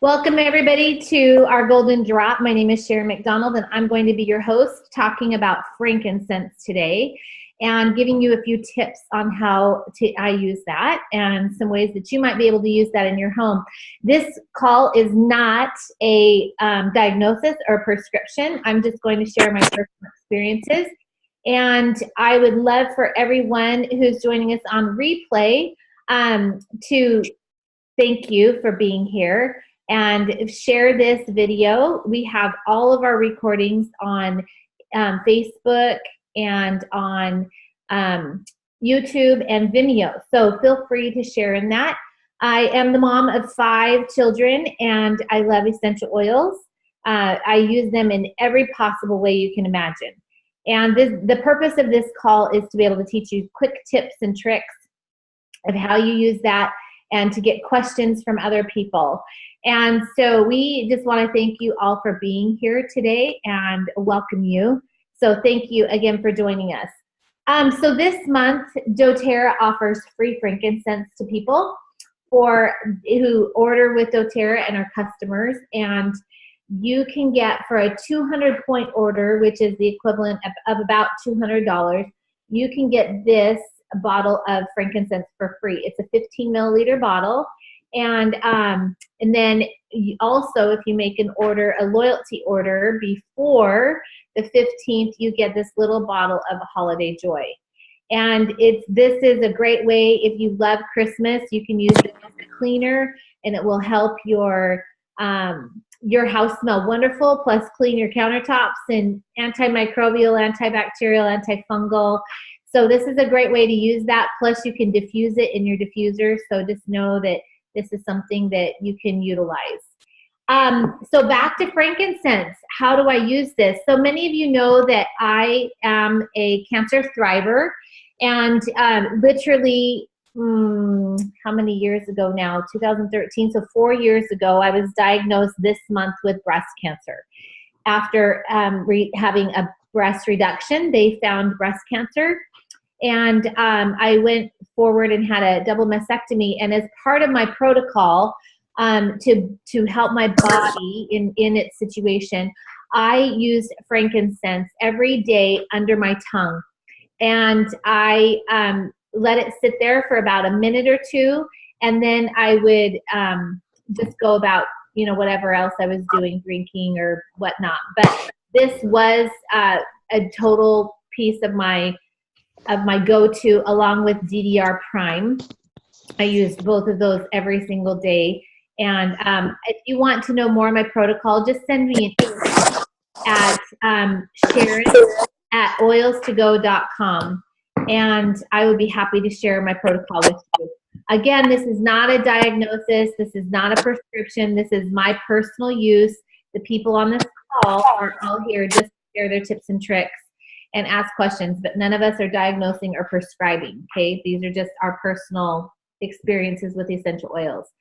Welcome everybody to our Golden Drop. My name is Sharon McDonald and I'm going to be your host talking about frankincense today and giving you a few tips on how I use that and some ways that you might be able to use that in your home. This call is not a diagnosis or prescription. I'm just going to share my personal experiences, and I would love for everyone who's joining us on replay to thank you for being here and share this video. We have all of our recordings on Facebook and on YouTube and Vimeo, so feel free to share in that. I am the mom of 5 children and I love essential oils. I use them in every possible way you can imagine. And the purpose of this call is to be able to teach you quick tips and tricks of how you use that and to get questions from other people. And so we just want to thank you all for being here today and welcome you. So thank you again for joining us. So this month, doTERRA offers free frankincense to people who order with doTERRA and are customers. And you can get, for a 200-point order, which is the equivalent of about $200, you can get this bottle of frankincense for free. It's a 15 milliliter bottle. And then also, if you make an order, a loyalty order before the 15th, you get this little bottle of Holiday Joy. And this is a great way, if you love Christmas, you can use it as a cleaner and it will help your house smell wonderful, plus clean your countertops, and antimicrobial, antibacterial, antifungal. So this is a great way to use that. Plus you can diffuse it in your diffuser. So just know that this is something that you can utilize. So back to frankincense. How do I use this? So many of you know that I am a cancer thriver, and literally, how many years ago now? 2013, so 4 years ago, I was diagnosed this month with breast cancer. After having a breast reduction, they found breast cancer. And I went forward and had a double mastectomy. And as part of my protocol to help my body in its situation, I used frankincense every day under my tongue. And I let it sit there for about a minute or two. And then I would just go about, whatever else I was doing, drinking or whatnot. But this was a total piece of my go-to, along with DDR Prime. I used both of those every single day. And if you want to know more of my protocol, just send me an email at sharon@oilstogo.com, and I would be happy to share my protocol with you. Again, this is not a diagnosis. This is not a prescription. This is my personal use. The people on this call are all here just to share their tips and tricks and ask questions, but none of us are diagnosing or prescribing, okay? These are just our personal experiences with essential oils.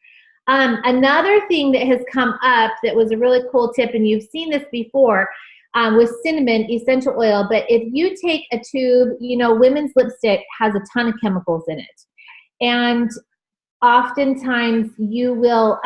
Another thing that has come up that was a really cool tip, and you've seen this before, with cinnamon essential oil, but if you take a tube, women's lipstick has a ton of chemicals in it. And oftentimes you will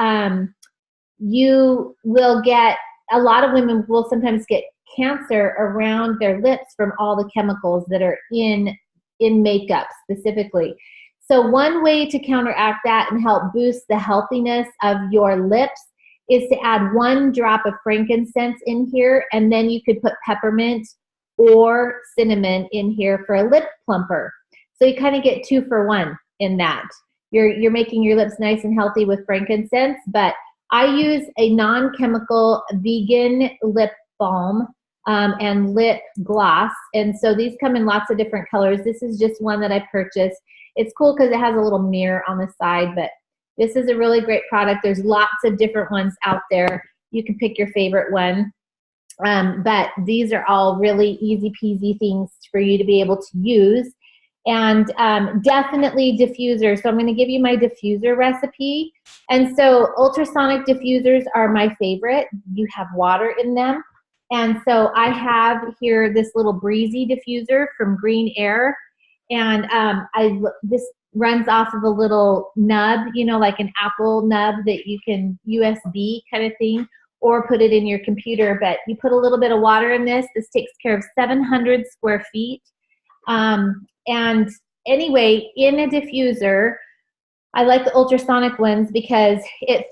get, a lot of women will sometimes get cancer around their lips from all the chemicals that are in makeup specifically. So one way to counteract that and help boost the healthiness of your lips is to add 1 drop of frankincense in here, and then you could put peppermint or cinnamon in here for a lip plumper. So you kind of get 2 for 1 in that. You're making your lips nice and healthy with frankincense, but I use a non-chemical vegan lip balm and lip gloss. And so these come in lots of different colors. This is just one that I purchased. It's cool because it has a little mirror on the side, but this is a really great product. There's lots of different ones out there. You can pick your favorite one. But these are all really easy peasy things for you to be able to use. And definitely diffuser. So I'm going to give you my diffuser recipe. And so ultrasonic diffusers are my favorite. You have water in them. And so I have here this little breezy diffuser from Green Air. And runs off of a little nub, you know, like an Apple nub that you can USB kind of thing, or put it in your computer. But you put a little bit of water in this. This takes care of 700 square feet. And anyway, in a diffuser, I like the ultrasonic ones because it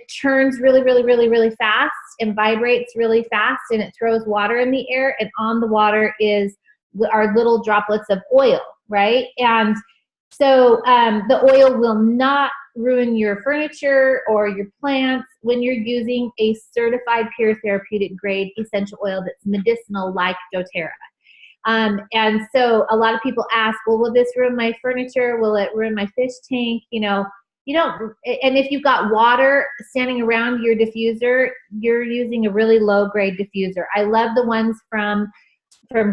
churns really, really, really, really fast and vibrates really fast, and it throws water in the air, and on the water is our little droplets of oil, right? And so the oil will not ruin your furniture or your plants when you're using a certified pure therapeutic grade essential oil that's medicinal like doTERRA. And so a lot of people ask, well, will this ruin my furniture? Will it ruin my fish tank? You know, you don't, and if you've got water standing around your diffuser, you're using a really low grade diffuser. I love the ones from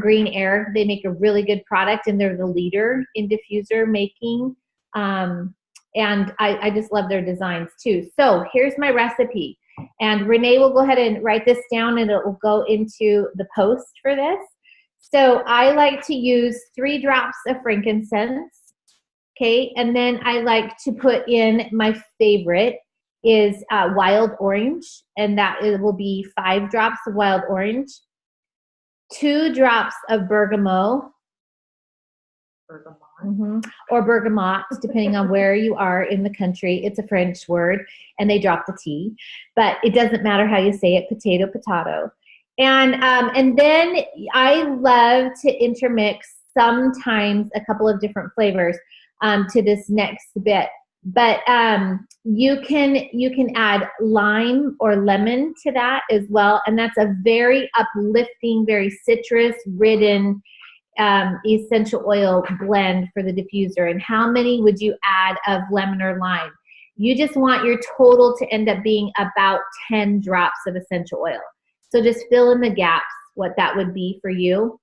Green Air. They make a really good product, and they're the leader in diffuser making. And I just love their designs too. So here's my recipe. And Renee will go ahead and write this down, and it will go into the post for this. So I like to use 3 drops of frankincense, okay? And then I like to put in, my favorite is wild orange, and that will be 5 drops of wild orange, 2 drops of bergamot, or bergamot, depending on where you are in the country. It's a French word, and they drop the T, but it doesn't matter how you say it, potato, potato. And then I love to intermix sometimes a couple of different flavors to this next bit. But you can add lime or lemon to that as well, and that's a very uplifting, very citrus-ridden essential oil blend for the diffuser. And how many would you add of lemon or lime? You just want your total to end up being about 10 drops of essential oil. So just fill in the gaps, what that would be for you.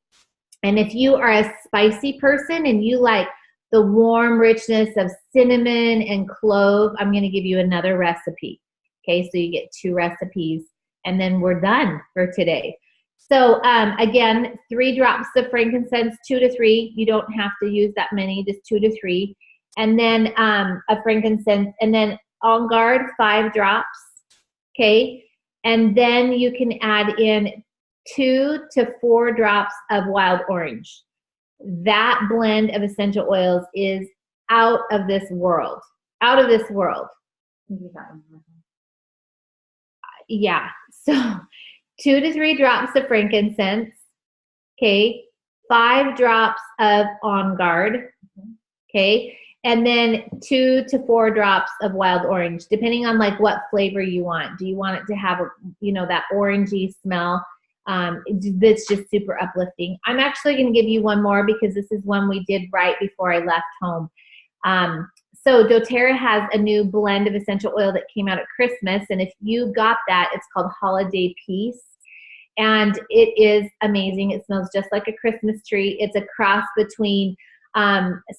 And if you are a spicy person and you like the warm richness of cinnamon and clove, I'm going to give you another recipe. Okay, so you get 2 recipes, and then we're done for today. So again, 3 drops of frankincense, 2 to 3. You don't have to use that many, just 2 to 3. And then a frankincense, and then On Guard, 5 drops. Okay. And then you can add in 2 to 4 drops of wild orange. That blend of essential oils is out of this world. Out of this world. Yeah. So 2 to 3 drops of frankincense. Okay. 5 drops of On Guard. Okay. And then 2 to 4 drops of wild orange, depending on like what flavor you want. Do you want it to have, that orangey smell? That's just super uplifting. I'm actually going to give you one more because this is one we did right before I left home. So doTERRA has a new blend of essential oil that came out at Christmas. And if you got that, it's called Holiday Peace. And it is amazing. It smells just like a Christmas tree. It's a cross between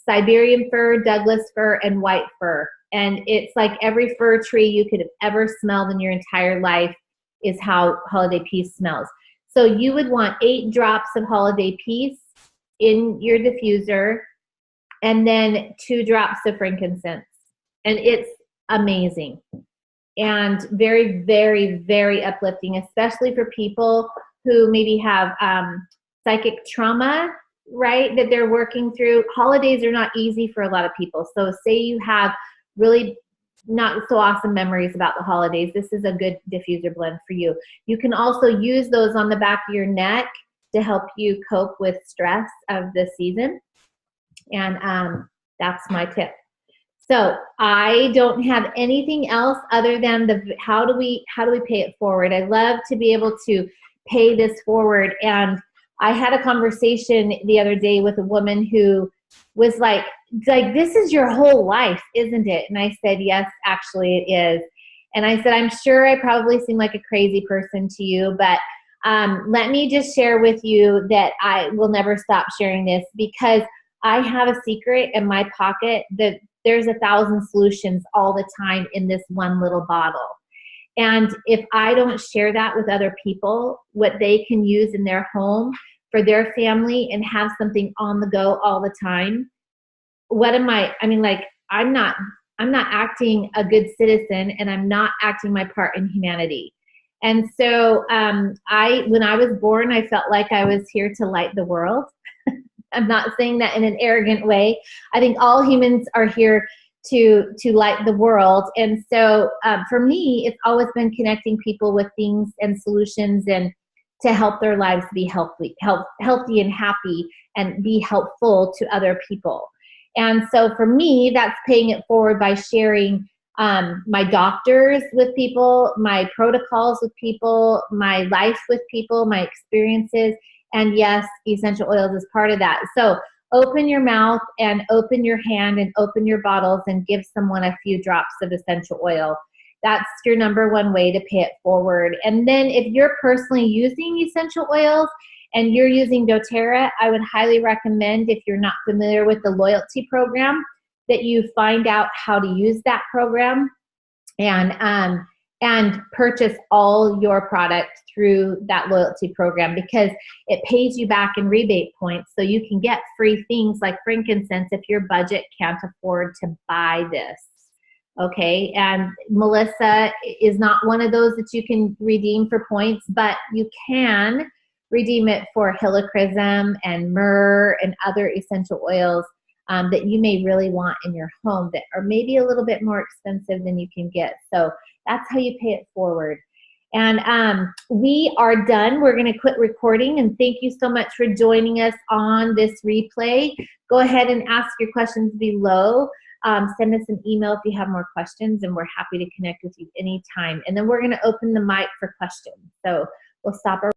Siberian fir, Douglas fir, and white fir. And it's like every fir tree you could have ever smelled in your entire life is how Holiday Peace smells. So you would want 8 drops of Holiday Peace in your diffuser, and then 2 drops of frankincense. And it's amazing and very, very, very uplifting, especially for people who maybe have psychic trauma, right, that they're working through. Holidays are not easy for a lot of people. So say you have really not so awesome memories about the holidays, this is a good diffuser blend for you. You can also use those on the back of your neck to help you cope with stress of the season. And that's my tip. So I don't have anything else other than how do we pay it forward. I love to be able to pay this forward. And I had a conversation the other day with a woman who was like, this is your whole life, isn't it? And I said, yes, actually it is. And I said, I'm sure I probably seem like a crazy person to you, but let me just share with you that I will never stop sharing this, because I have a secret in my pocket that there's 1,000 solutions all the time in this one little bottle. And if I don't share that with other people, what they can use in their home for their family and have something on the go all the time, I mean, like, I'm not acting a good citizen, and I'm not acting my part in humanity. And so when I was born, I felt like I was here to light the world. I'm not saying that in an arrogant way. I think all humans are here to light the world. And so for me, it's always been connecting people with things and solutions, and to help their lives be healthy and happy, and be helpful to other people. And so for me, that's paying it forward by sharing my doctors with people, my protocols with people, my life with people, my experiences. And yes, essential oils is part of that. So open your mouth and open your hand and open your bottles and give someone a few drops of essential oil. That's your number one way to pay it forward. And then if you're personally using essential oils and you're using doTERRA, I would highly recommend, if you're not familiar with the loyalty program, that you find out how to use that program, and purchase all your product through that loyalty program, because it pays you back in rebate points, so you can get free things like frankincense if your budget can't afford to buy this. Okay, and Melissa is not one of those that you can redeem for points, but you can redeem it for helichrysum and myrrh and other essential oils that you may really want in your home, that are maybe a little bit more expensive than you can get. So that's how you pay it forward. And we are done. We're going to quit recording, and thank you so much for joining us on this replay. Go ahead and ask your questions below. Send us an email if you have more questions, and we're happy to connect with you anytime. And then we're going to open the mic for questions. So we'll stop our